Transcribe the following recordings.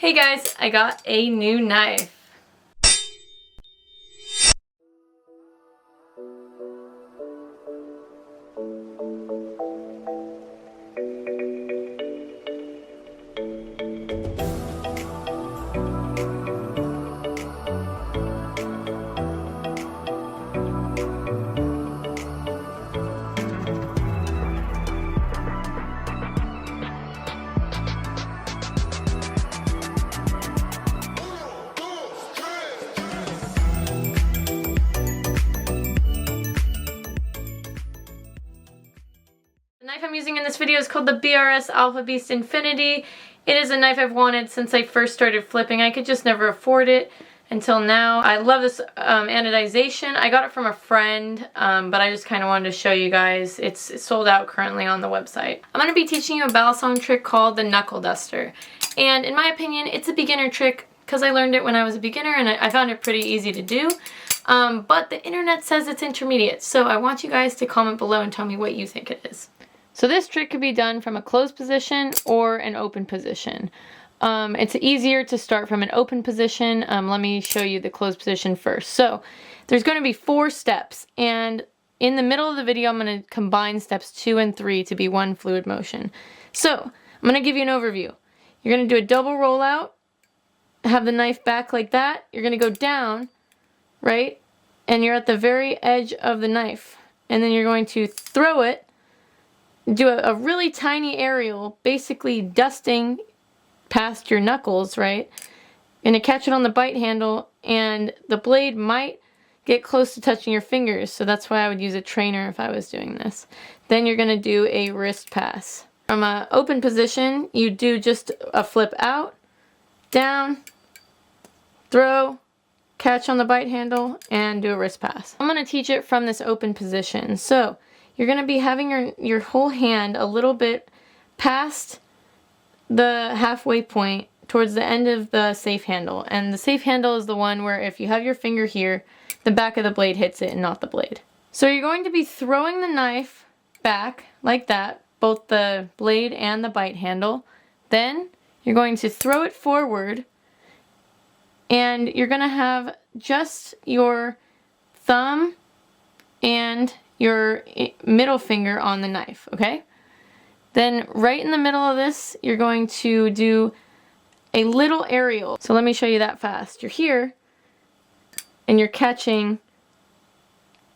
Hey guys, I got a new knife. The knife I'm using in this video is called the BRS Alpha Beast Infinity. It is a knife I've wanted since I first started flipping. I could just never afford it until now. I love this anodization. I got it from a friend, but I just kind of wanted to show you guys. It's sold out currently on the website. I'm going to be teaching you a Balisong trick called the Knuckleduster. And in my opinion, it's a beginner trick because I learned it when I was a beginner and I found it pretty easy to do. But the internet says it's intermediate, so I want you guys to comment below and tell me what you think it is. So this trick could be done from a closed position or an open position. It's easier to start from an open position. Let me show you the closed position first. So there's going to be 4 steps, and in the middle of the video I'm going to combine steps 2 and 3 to be one fluid motion. So I'm going to give you an overview. You're going to do a double rollout, have the knife back like that. You're going to go down, right? And you're at the very edge of the knife. And then you're going to throw it, do a really tiny aerial, basically dusting past your knuckles, right? And to catch it on the bite handle, and the blade might get close to touching your fingers, so that's why I would use a trainer if I was doing this. Then you're going to do a wrist pass. From an open position, you do just a flip out, down, throw, catch on the bite handle, and do a wrist pass. I'm going to teach it from this open position. So you're going to be having your whole hand a little bit past the halfway point towards the end of the safe handle. And the safe handle is the one where if you have your finger here, the back of the blade hits it and not the blade. So you're going to be throwing the knife back like that, both the blade and the bite handle. Then you're going to throw it forward, and you're going to have just your thumb and your middle finger on the knife, okay? Then right in the middle of this, you're going to do a little aerial. So let me show you that fast. You're here, and you're catching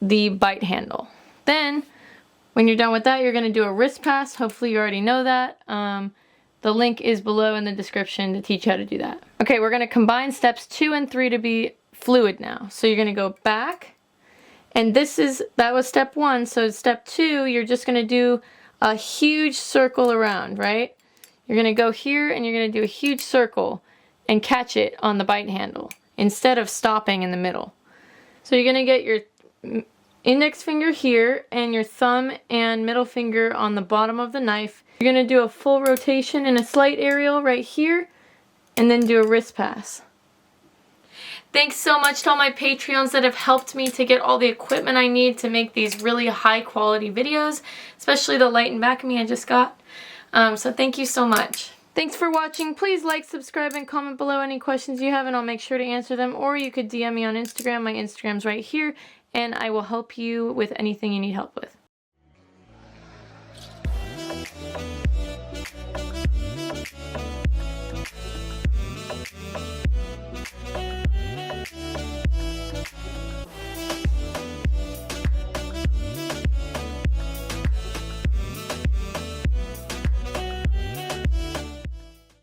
the bite handle. Then, when you're done with that, you're going to do a wrist pass. Hopefully you already know that. The link is below in the description to teach you how to do that. Okay, we're going to combine steps 2 and 3 to be fluid now. So you're going to go back, and that was step 1. So step 2, you're just going to do a huge circle around, right? You're going to go here and you're going to do a huge circle and catch it on the bite handle instead of stopping in the middle. So you're going to get your index finger here and your thumb and middle finger on the bottom of the knife. You're going to do a full rotation and a slight aerial right here, and then do a wrist pass. Thanks so much to all my Patreons that have helped me to get all the equipment I need to make these really high quality videos, especially the light and back of me I just got. So thank you so much. Thanks for watching. Please like, subscribe, and comment below any questions you have, and I'll make sure to answer them. Or you could DM me on Instagram. My Instagram's right here, and I will help you with anything you need help with.